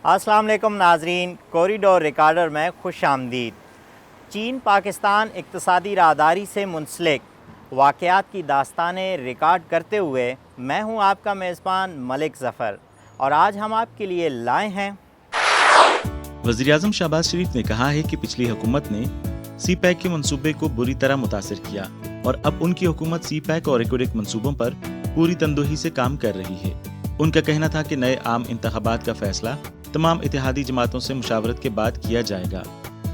السلام علیکم ناظرین، کوریڈور ریکارڈر میں خوش آمدید۔ چین پاکستان اقتصادی راہداری سے منسلک واقعات کی داستانیں ریکارڈ کرتے ہوئے میں ہوں آپ کا میزبان ملک ظفر، اور آج ہم آپ کے لیے لائے ہیں۔ وزیراعظم شہباز شریف نے کہا ہے کہ پچھلی حکومت نے سی پیک کے منصوبے کو بری طرح متاثر کیا اور اب ان کی حکومت سی پیک اور ایکوڈک منصوبوں پر پوری تندہی سے کام کر رہی ہے۔ ان کا کہنا تھا کہ نئے عام انتخابات کا فیصلہ تمام اتحادی جماعتوں سے مشاورت کے بعد کیا جائے گا،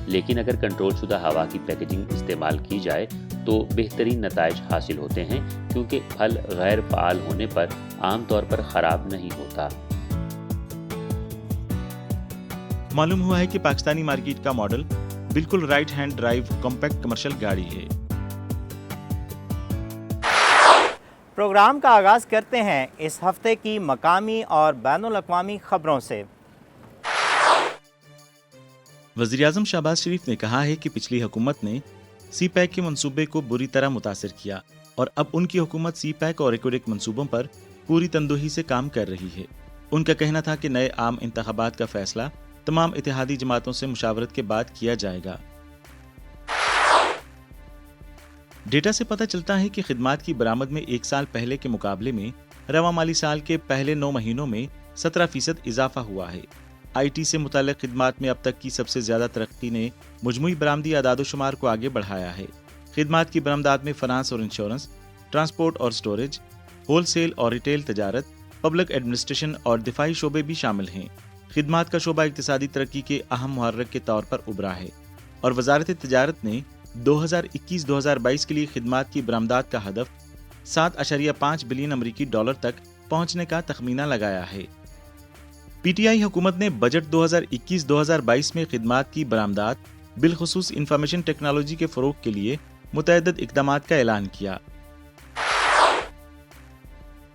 لیکن اگر کنٹرول شدہ ہوا کی پیکیجنگ استعمال کی جائے تو بہترین نتائج حاصل ہوتے ہیں، کیونکہ پھل غیر فعال ہونے پر عام طور پر خراب نہیں ہوتا۔ معلوم ہوا ہے کہ پاکستانی مارکیٹ کا ماڈل بالکل right hand drive compact commercial گاڑی ہے۔ پروگرام کا آغاز کرتے ہیں اس ہفتے کی مقامی اور بین الاقوامی خبروں سے۔ وزیراعظم شہباز شریف نے کہا ہے کہ پچھلی حکومت نے سی پیک کے منصوبے کو بری طرح متاثر کیا اور اب ان کی حکومت سی پیک اور ایکوڈک منصوبوں پر پوری تندہی سے کام کر رہی ہے۔ ان کا کہنا تھا کہ نئے عام انتخابات کا فیصلہ تمام اتحادی جماعتوں سے مشاورت کے بعد کیا جائے گا۔ ڈیٹا سے پتہ چلتا ہے کہ خدمات کی برآمد میں ایک سال پہلے کے مقابلے میں رواں مالی سال کے پہلے 9 مہینوں میں 17% اضافہ ہوا ہے۔ آئی ٹی سے متعلق خدمات میں اب تک کی سب سے زیادہ ترقی نے مجموعی برآمدی اعداد و شمار کو آگے بڑھایا ہے۔ خدمات کی برآمدات میں فنانس اور انشورنس، ٹرانسپورٹ اور سٹوریج، ہول سیل اور ریٹیل تجارت، پبلک ایڈمنسٹریشن اور دفاعی شعبے بھی شامل ہیں۔ خدمات کا شعبہ اقتصادی ترقی کے اہم محرک کے طور پر ابھرا ہے، اور وزارت تجارت نے 2021-2022 کے لیے خدمات کی برآمدات کا ہدف 7.5 بلین امریکی ڈالر تک پہنچنے کا تخمینہ لگایا ہے۔ پی ٹی آئی حکومت نے بجٹ 2021-2022 میں خدمات کی برآمدات بالخصوص انفارمیشن ٹیکنالوجی کے فروغ کے لیے متعدد اقدامات کا اعلان کیا۔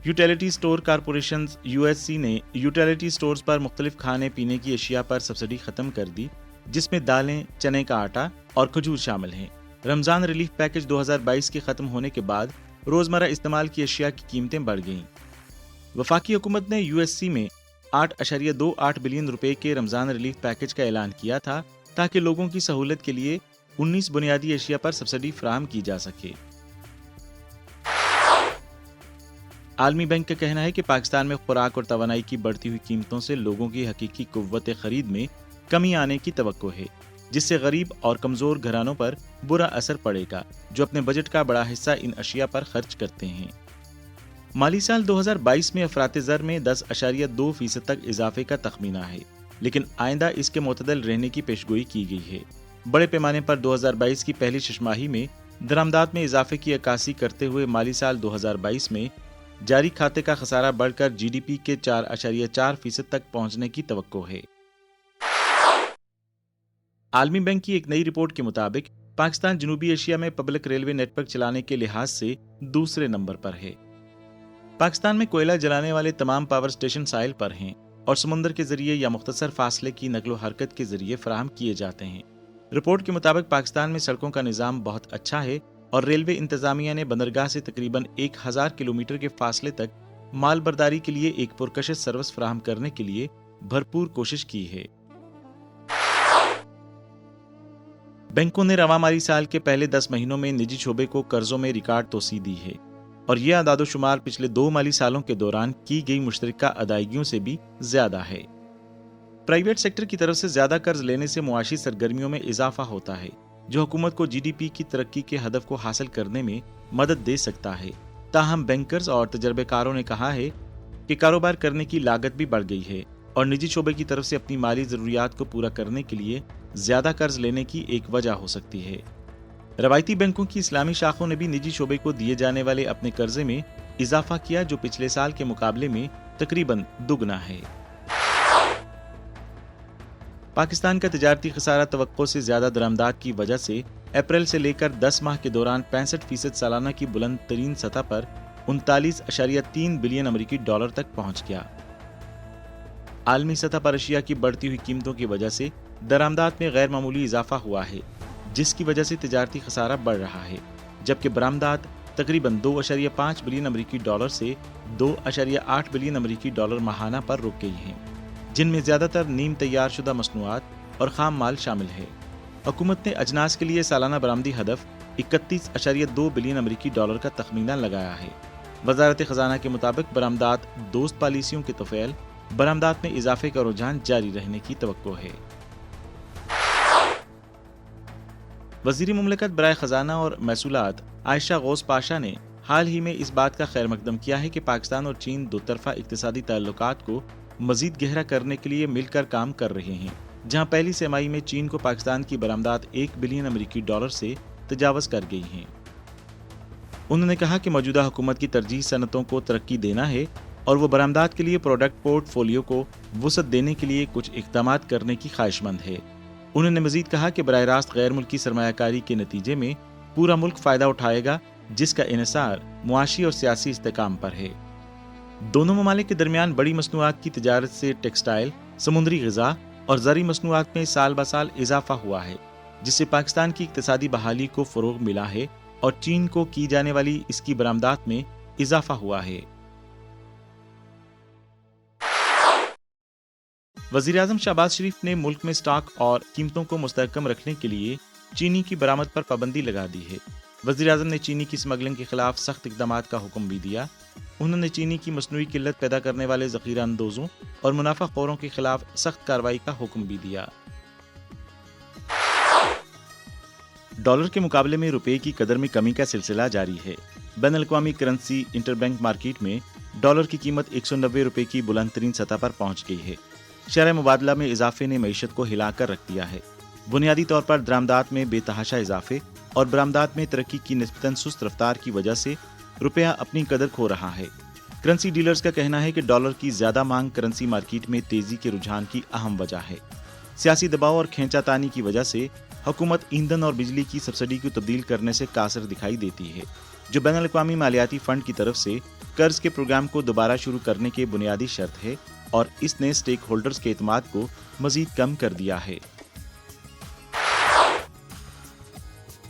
یوٹیلیٹی اسٹور کارپوریشنز (USC) نے یوٹیلیٹی اسٹورز پر مختلف کھانے پینے کی اشیاء پر سبسڈی ختم کر دی، جس میں دالیں، چنے کا آٹا اور کھجور شامل ہیں۔ رمضان ریلیف پیکج 2022 کے ختم ہونے کے بعد روزمرہ استعمال کی اشیاء کی قیمتیں بڑھ گئیں۔ وفاقی حکومت نے USC میں 8.28 بلین روپے کے رمضان ریلیف پیکج کا اعلان کیا تھا، تاکہ لوگوں کی سہولت کے لیے 19 بنیادی اشیاء پر سبسڈی فراہم کی جا سکے۔ عالمی بینک کا کہنا ہے کہ پاکستان میں خوراک اور توانائی کی بڑھتی ہوئی قیمتوں سے لوگوں کی حقیقی قوت خرید میں کمی آنے کی توقع ہے، جس سے غریب اور کمزور گھرانوں پر برا اثر پڑے گا، جو اپنے بجٹ کا بڑا حصہ ان اشیاء پر خرچ کرتے ہیں۔ مالی سال 2022 میں افراط زر میں 10.2% تک اضافے کا تخمینہ ہے، لیکن آئندہ اس کے معتدل رہنے کی پیشگوئی کی گئی ہے۔ بڑے پیمانے پر 2022 کی پہلی ششماہی میں درآمدات میں اضافے کی عکاسی کرتے ہوئے مالی سال 2022 میں جاری کھاتے کا خسارہ بڑھ کر GDP کے 4.4% تک پہنچنے کی توقع ہے۔ عالمی بینک کی ایک نئی رپورٹ کے مطابق پاکستان جنوبی ایشیا میں پبلک ریلوے نیٹ ورک چلانے کے لحاظ سے دوسرے نمبر پر ہے۔ پاکستان میں کوئلہ جلانے والے تمام پاور اسٹیشن ساحل پر ہیں اور سمندر کے ذریعے یا مختصر فاصلے کی نقل و حرکت کے ذریعے فراہم کیے جاتے ہیں۔ رپورٹ کے مطابق پاکستان میں سڑکوں کا نظام بہت اچھا ہے، اور ریلوے انتظامیہ نے بندرگاہ سے تقریباً 1000 کلومیٹر کے فاصلے تک مال برداری کے لیے ایک پرکشش سروس فراہم کرنے کے لیے بھرپور کوشش کی ہے۔ بینکوں نے رواں مالی سال کے پہلے 10 مہینوں میں نجی شعبے کو قرضوں میں ریکارڈ توسیع دی ہے، اور یہ اعداد و شمار پچھلے 2 مالی سالوں کے دوران کی گئی مشترکہ ادائیگیوں سے بھی زیادہ ہے۔ پرائیویٹ سیکٹر کی طرف سے زیادہ قرض لینے سے معاشی سرگرمیوں میں اضافہ ہوتا ہے، جو حکومت کو GDP کی ترقی کے ہدف کو حاصل کرنے میں مدد دے سکتا ہے۔ تاہم بینکرز اور تجربے کاروں نے کہا ہے کہ کاروبار کرنے کی لاگت بھی بڑھ گئی ہے، اور نجی شعبے کی طرف سے اپنی مالی ضروریات کو پورا کرنے کے لیے زیادہ قرض لینے کی ایک وجہ ہو سکتی ہے۔ روایتی بینکوں کی اسلامی شاخوں نے بھی نجی شعبے کو دیے جانے والے اپنے قرضے میں اضافہ کیا، جو پچھلے سال کے مقابلے میں تقریباً دوگنا ہے۔ پاکستان کا تجارتی خسارہ توقع سے زیادہ درآمدات کی وجہ سے اپریل سے لے کر 10 ماہ کے دوران 65% سالانہ کی بلند ترین سطح پر 39.3 بلین امریکی ڈالر تک پہنچ گیا۔ عالمی سطح پر اشیاء کی بڑھتی ہوئی قیمتوں کی وجہ سے درآمدات میں غیر معمولی اضافہ ہوا ہے، جس کی وجہ سے تجارتی خسارہ بڑھ رہا ہے، جبکہ برآمدات تقریباً 2.5 بلین امریکی ڈالر سے 2.8 بلین امریکی ڈالر ماہانہ پر رک گئی ہیں۔ جن میں زیادہ تر نیم تیار شدہ مصنوعات اور خام مال شامل ہے۔ حکومت نے اجناس کے لیے سالانہ برآمدی ہدف 31.2 بلین امریکی ڈالر کا تخمینہ لگایا ہے۔ وزارت خزانہ کے مطابق برآمدات دوست پالیسیوں کے طفیل برآمدات میں اضافے کا رجحان جاری رہنے کی توقع ہے۔ وزیر مملکت برائے خزانہ اور محصولات عائشہ غوث پاشا نے حال ہی میں اس بات کا خیر مقدم کیا ہے کہ پاکستان اور چین دو طرفہ اقتصادی تعلقات کو مزید گہرا کرنے کے لیے مل کر کام کر رہے ہیں، جہاں پہلی سہ ماہی میں چین کو پاکستان کی برآمدات 1 بلین امریکی ڈالر سے تجاوز کر گئی ہیں۔ انہوں نے کہا کہ موجودہ حکومت کی ترجیح صنعتوں کو ترقی دینا ہے اور وہ برآمدات کے لیے پروڈکٹ پورٹ فولیو کو وسعت دینے کے لیے کچھ اقدامات کرنے کی خواہش مند ہے۔ انہوں نے مزید کہا کہ براہ راست غیر ملکی سرمایہ کاری کے نتیجے میں پورا ملک فائدہ اٹھائے گا، جس کا انحصار معاشی اور سیاسی استحکام پر ہے۔ دونوں ممالک کے درمیان بڑی مصنوعات کی تجارت سے ٹیکسٹائل، سمندری غذا اور زرعی مصنوعات میں سال بسال اضافہ ہوا ہے، جس سے پاکستان کی اقتصادی بحالی کو فروغ ملا ہے اور چین کو کی جانے والی اس کی برآمدات میں اضافہ ہوا ہے۔ وزیراعظم شہباز شریف نے ملک میں سٹاک اور قیمتوں کو مستحکم رکھنے کے لیے چینی کی برآمد پر پابندی لگا دی ہے۔ وزیراعظم نے چینی کی سمگلنگ کے خلاف سخت اقدامات کا حکم بھی دیا۔ انہوں نے چینی کی مصنوعی قلت پیدا کرنے والے ذخیرہ اندوزوں اور منافع خوروں کے خلاف سخت کارروائی کا حکم بھی دیا۔ ڈالر کے مقابلے میں روپے کی قدر میں کمی کا سلسلہ جاری ہے۔ بین الاقوامی کرنسی انٹر بینک مارکیٹ میں ڈالر کی قیمت 190 روپے کی بلند ترین سطح پر پہنچ گئی ہے۔ شرح مبادلہ میں اضافے نے معیشت کو ہلا کر رکھ دیا ہے۔ بنیادی طور پر درآمدات میں بے تحاشا اضافے اور برآمدات میں ترقی کی نسبتاً سست رفتار کی وجہ سے روپیہ اپنی قدر کھو رہا ہے۔ کرنسی ڈیلرز کا کہنا ہے کہ ڈالر کی زیادہ مانگ کرنسی مارکیٹ میں تیزی کے رجحان کی اہم وجہ ہے۔ سیاسی دباؤ اور کھینچا تانی کی وجہ سے حکومت ایندھن اور بجلی کی سبسڈی کو تبدیل کرنے سے قاصر دکھائی دیتی ہے، جو بین الاقوامی مالیاتی فنڈ کی طرف سے قرض کے پروگرام کو دوبارہ شروع کرنے کے بنیادی شرط ہے، اور اس نے سٹیک ہولڈرز کے اعتماد کو مزید کم کر دیا ہے۔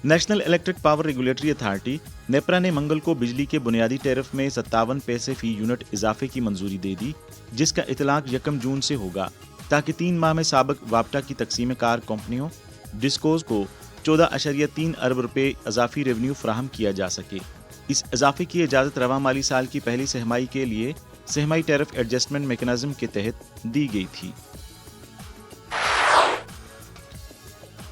National electric power regulatory authority NEPRA نے منگل کو بجلی کے بنیادی ٹیرف میں 57 پیسے فی یونٹ اضافے کی منظوری دے دی، جس کا اطلاق 1 جون سے ہوگا، تاکہ 3 ماہ میں سابق وابٹا کی تقسیم کار کمپنیوں ڈسکوز کو 14.3 ارب روپے اضافی ریونیو فراہم کیا جا سکے۔ اس اضافے کی اجازت رواں مالی سال کی پہلی سہ-ماہی کے لیے سہ-ماہی ٹیرف ایڈجسٹمنٹ میکنزم کے تحت دی گئی تھی۔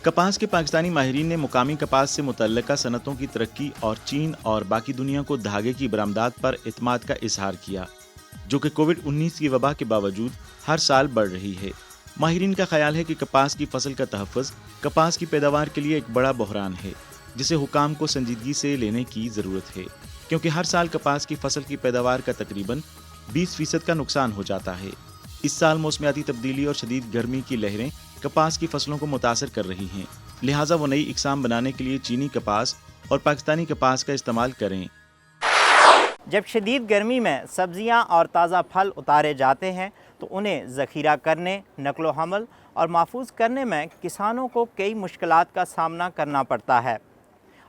کپاس کے پاکستانی ماہرین نے مقامی کپاس سے متعلقہ صنعتوں کی ترقی اور چین اور باقی دنیا کو دھاگے کی برآمدات پر اعتماد کا اظہار کیا، جو کہ کووڈ-19 کی وبا کے باوجود ہر سال بڑھ رہی ہے۔ ماہرین کا خیال ہے کہ کپاس کی فصل کا تحفظ کپاس کی پیداوار کے لیے ایک بڑا بحران ہے، جسے حکام کو سنجیدگی سے لینے کی ضرورت ہے، کیونکہ ہر سال کپاس کی فصل کی پیداوار کا تقریباً 20% کا نقصان ہو جاتا ہے۔ اس سال موسمیاتی تبدیلی اور شدید گرمی کی لہریں کپاس کی فصلوں کو متاثر کر رہی ہیں، لہٰذا وہ نئی اقسام بنانے کے لیے چینی کپاس اور پاکستانی کپاس کا استعمال کریں۔ جب شدید گرمی میں سبزیاں اور تازہ پھل اتارے جاتے ہیں تو انہیں ذخیرہ کرنے، نقل و حمل اور محفوظ کرنے میں کسانوں کو کئی مشکلات کا سامنا کرنا پڑتا ہے۔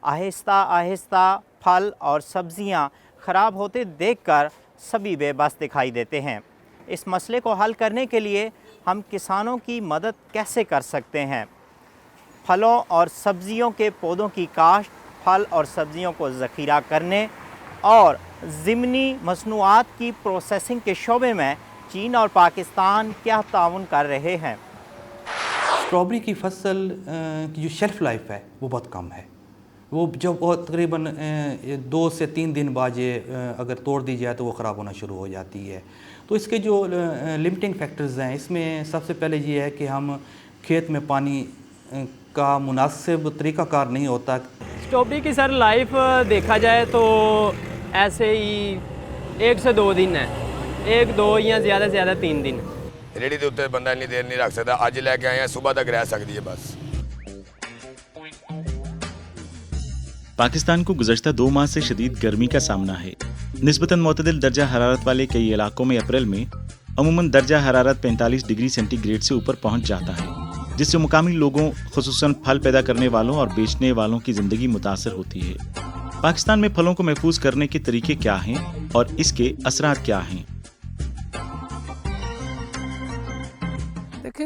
آہستہ آہستہ پھل اور سبزیاں خراب ہوتے دیکھ کر سبھی بے بس دکھائی دیتے ہیں۔ اس مسئلے کو حل کرنے کے لیے ہم کسانوں کی مدد کیسے کر سکتے ہیں؟ پھلوں اور سبزیوں کے پودوں کی کاشت، پھل اور سبزیوں کو ذخیرہ کرنے اور ضمنی مصنوعات کی پروسیسنگ کے شعبے میں چین اور پاکستان کیا تعاون کر رہے ہیں؟ اسٹرابری کی فصل کی جو شیلف لائف ہے وہ بہت کم ہے، وہ جب تقریباً 2 سے 3 دن بعد یہ اگر توڑ دی جائے تو وہ خراب ہونا شروع ہو جاتی ہے۔ تو اس کے جو لمٹنگ فیکٹرز ہیں، اس میں سب سے پہلے یہ ہے کہ ہم کھیت میں پانی کا مناسب طریقہ کار نہیں ہوتا۔ اسٹرابری کی سر لائف دیکھا جائے تو ایسے ہی 1 سے 2 دن ہے، 1 2 یا زیادہ سے زیادہ 3 دن۔ ریڑھی کے اتنے بندہ اتنی دیر نہیں رکھ سکتا، اج لے کے آئے ہیں صبح تک رہ سکتی ہے بس۔ پاکستان کو گزشتہ 2 ماہ سے شدید گرمی کا سامنا ہے۔ نسبتاً معتدل درجہ حرارت والے کئی علاقوں میں اپریل میں عموماً درجہ حرارت 45 ڈگری سینٹی گریڈ سے اوپر پہنچ جاتا ہے، جس سے مقامی لوگوں خصوصاً پھل پیدا کرنے والوں اور بیچنے والوں کی زندگی متاثر ہوتی ہے۔ پاکستان میں پھلوں کو محفوظ کرنے کے طریقے کیا ہیں اور اس کے اثرات کیا ہیں؟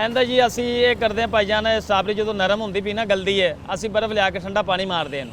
ਇਹਦਾ ਜੀ ਅਸੀਂ ਇਹ ਕਰਦੇ ਹਾਂ ਭਾਈਜਾਨ, ਸਟ੍ਰਾਬੇਰੀ ਜਦੋਂ ਨਰਮ ਹੁੰਦੀ ਪਈ ਨਾ ਗਲਦੀ ਹੈ, ਅਸੀਂ ਬਰਫ਼ ਲਿਆ ਕੇ ਠੰਡਾ ਪਾਣੀ ਮਾਰਦੇ ਇਹਨੂੰ,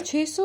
600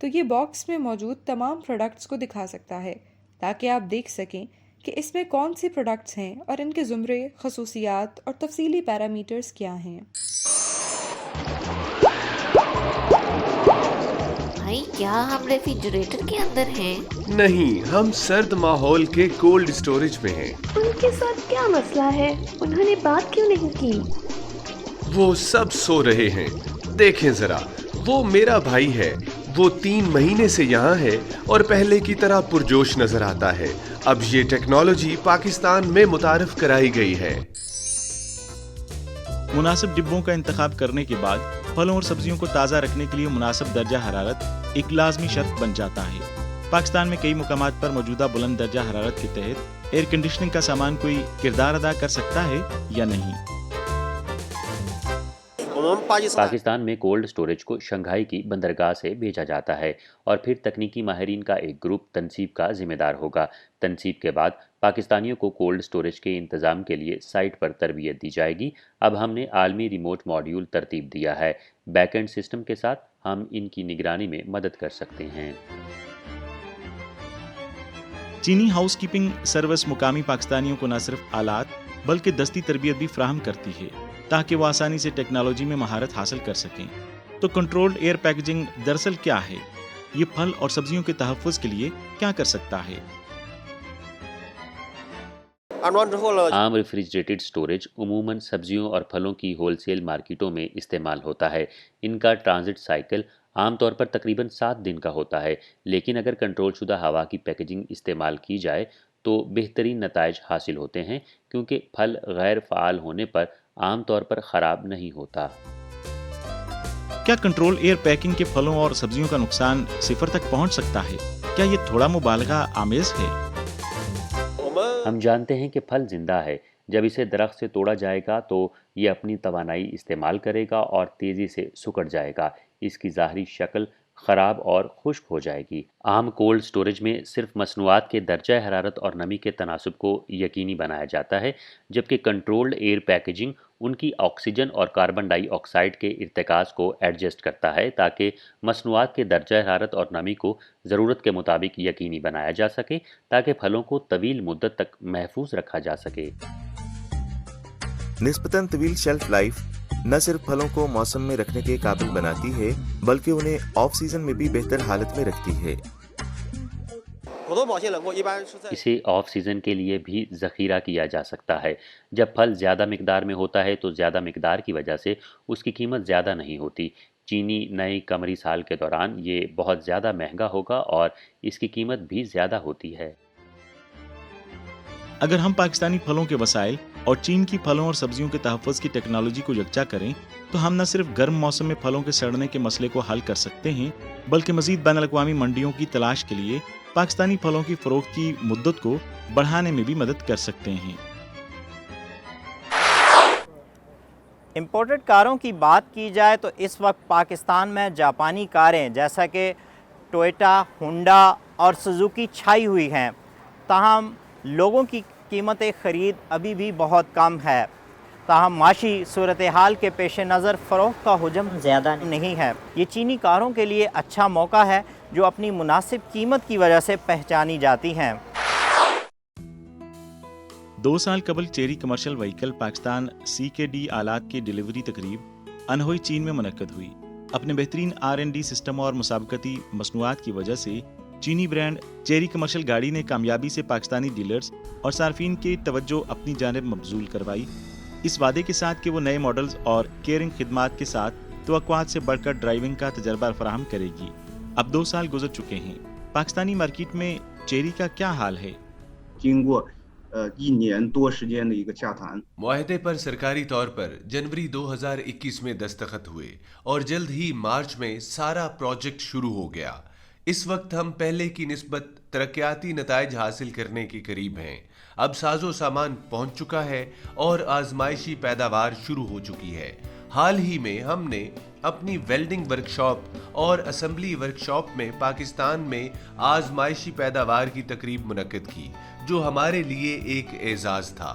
تو یہ باکس میں موجود تمام پروڈکٹس کو دکھا سکتا ہے تاکہ آپ دیکھ سکیں کہ اس میں کون سی پروڈکٹس ہیں اور ان کے زمرے، خصوصیات اور تفصیلی پیرامیٹرز کیا ہیں۔ بھائی کیا ہم ریفریجریٹر کے اندر ہیں؟ نہیں، ہم سرد ماحول کے کولڈ اسٹوریج میں ہیں۔ ان کے ساتھ کیا مسئلہ ہے؟ انہوں نے بات کیوں نہیں کی؟ وہ سب سو رہے ہیں، دیکھیں ذرا، وہ میرا بھائی ہے، وہ 3 مہینے سے یہاں ہے اور پہلے کی طرح پرجوش نظر آتا ہے۔ اب یہ ٹیکنالوجی پاکستان میں متعارف کرائی گئی ہے۔ مناسب ڈبوں کا انتخاب کرنے کے بعد پھلوں اور سبزیوں کو تازہ رکھنے کے لیے مناسب درجہ حرارت ایک لازمی شرط بن جاتا ہے۔ پاکستان میں کئی مقامات پر موجودہ بلند درجہ حرارت کے تحت ایئر کنڈیشننگ کا سامان کوئی کردار ادا کر سکتا ہے یا نہیں۔ پاکستان میں کولڈ سٹوریج کو شنگھائی کی بندرگاہ سے بھیجا جاتا ہے اور پھر تکنیکی ماہرین کا ایک گروپ تنصیب کا ذمہ دار ہوگا۔ تنصیب کے بعد پاکستانیوں کو کولڈ سٹوریج کے انتظام کے لیے سائٹ پر تربیت دی جائے گی۔ اب ہم نے عالمی ریموٹ ماڈیول ترتیب دیا ہے، بیک اینڈ سسٹم کے ساتھ ہم ان کی نگرانی میں مدد کر سکتے ہیں۔ چینی ہاؤس کیپنگ سروس مقامی پاکستانیوں کو نہ صرف آلات بلکہ دستی تربیت بھی فراہم کرتی ہے تاکہ وہ آسانی سے ٹیکنالوجی میں مہارت حاصل کر سکیں۔ تو کنٹرولڈ ایئر پیکیجنگ دراصل کیا ہے؟ یہ پھل اور سبزیوں کے تحفظ کے لیے کیا کر سکتا ہے؟ عام ریفریجریٹڈ سٹوریج عموماً سبزیوں اور پھلوں کی ہول سیل مارکیٹوں میں استعمال ہوتا ہے۔ ان کا ٹرانزٹ سائیکل عام طور پر تقریباً 7 دن کا ہوتا ہے، لیکن اگر کنٹرول شدہ ہوا کی پیکیجنگ استعمال کی جائے تو بہترین نتائج حاصل ہوتے ہیں، کیونکہ پھل غیر فعال ہونے پر عام طور پر خراب نہیں ہوتا۔ کیا کنٹرول ایئر پیکنگ کے پھلوں اور سبزیوں کا نقصان 0 تک پہنچ سکتا ہے؟ کیا یہ تھوڑا مبالغہ آمیز ہے؟ ہم جانتے ہیں کہ پھل زندہ ہے۔ جب اسے درخت سے توڑا جائے گا تو یہ اپنی توانائی استعمال کرے گا اور تیزی سے سکڑ جائے گا۔ اس کی ظاہری شکل خراب اور خشک ہو جائے گی۔ عام کولڈ سٹوریج میں صرف مصنوعات کے درجہ حرارت اور نمی کے تناسب کو یقینی بنایا جاتا ہے، جبکہ کنٹرولڈ ایئر پیکیجنگ ان کی آکسیجن اور کاربن ڈائی آکسائڈ کے ارتکاز کو ایڈجسٹ کرتا ہے تاکہ مصنوعات کے درجہ حرارت اور نمی کو ضرورت کے مطابق یقینی بنایا جا سکے تاکہ پھلوں کو طویل مدت تک محفوظ رکھا جا سکے۔ نسبتاً طویل شیلف لائف نہ صرف پھلوں کو موسم میں رکھنے کے قابل بناتی ہے بلکہ انہیں آف سیزن میں بھی بہتر حالت میں رکھتی ہے۔ اسے آف سیزن کے لیے بھی ذخیرہ کیا جا سکتا ہے۔ جب پھل زیادہ مقدار میں ہوتا ہے تو زیادہ مقدار کی وجہ سے اس کی قیمت زیادہ نہیں ہوتی۔ چینی نئے قمری سال کے دوران یہ بہت زیادہ مہنگا ہوگا اور اس کی قیمت بھی زیادہ ہوتی ہے۔ اگر ہم پاکستانی پھلوں کے وسائل اور چین کی پھلوں اور سبزیوں کے تحفظ کی ٹیکنالوجی کو یکجا کریں تو ہم نہ صرف گرم موسم میں پھلوں کے سڑنے کے مسئلے کو حل کر سکتے ہیں بلکہ مزید بین الاقوامی منڈیوں کی تلاش کے لیے پاکستانی پھلوں کی فروخت کی مدت کو بڑھانے میں بھی مدد کر سکتے ہیں۔ امپورٹڈ کاروں کی بات کی جائے تو اس وقت پاکستان میں جاپانی کاریں جیسا کہ ٹوئٹا، ہونڈا اور سزوکی چھائی ہوئی ہیں، تاہم لوگوں کی قیمت خرید ابھی بھی بہت کم ہے۔ تاہم معاشی صورتحال کے پیش نظر فروخت کا حجم زیادہ نہیں ہے۔ یہ چینی کاروں کے لیے اچھا موقع ہے جو اپنی مناسب قیمت کی وجہ سے پہچانی جاتی ہیں۔ 2 سال قبل cherry commercial vehicle Pakistan CKD آلات کی ڈیلیوری تقریب انہوئی چین میں منعقد ہوئی۔ اپنے بہترین R&D سسٹم اور مسابقتی مصنوعات کی وجہ سے چینی برانڈ چیری کمرشل گاڑی نے کامیابی سے پاکستانی ڈیلرز اور صارفین کی توجہ اپنی جانب مبذول کروائی، اس وعدے کے ساتھ کہ وہ نئے ماڈلز اور کیئرنگ خدمات کے ساتھ توقعات سے بڑھ کر ڈرائیونگ کا تجربہ فراہم کرے گی۔ اب 2 سال گزر چکے ہیں، پاکستانی مارکیٹ میں چیری کا کیا حال ہے؟ معاہدے پر سرکاری طور پر جنوری 2021 میں دستخط ہوئے اور جلد ہی مارچ میں سارا پروجیکٹ شروع ہو گیا۔ اس وقت ہم پہلے کی نسبت ترقیاتی نتائج حاصل کرنے کے قریب ہیں۔ اب ساز و سامان پہنچ چکا ہے اور آزمائشی پیداوار شروع ہو چکی ہے۔ حال ہی میں ہم نے اپنی ویلڈنگ ورکشاپ اور اسمبلی ورکشاپ میں پاکستان میں آزمائشی پیداوار کی تقریب منعقد کی، جو ہمارے لیے ایک اعزاز تھا۔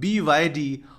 BYD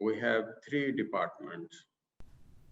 We have 3 departments.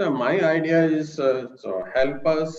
So my idea is to help us.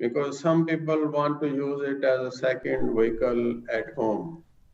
Because some people want to use it as a second vehicle at home.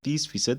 30%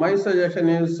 My suggestion is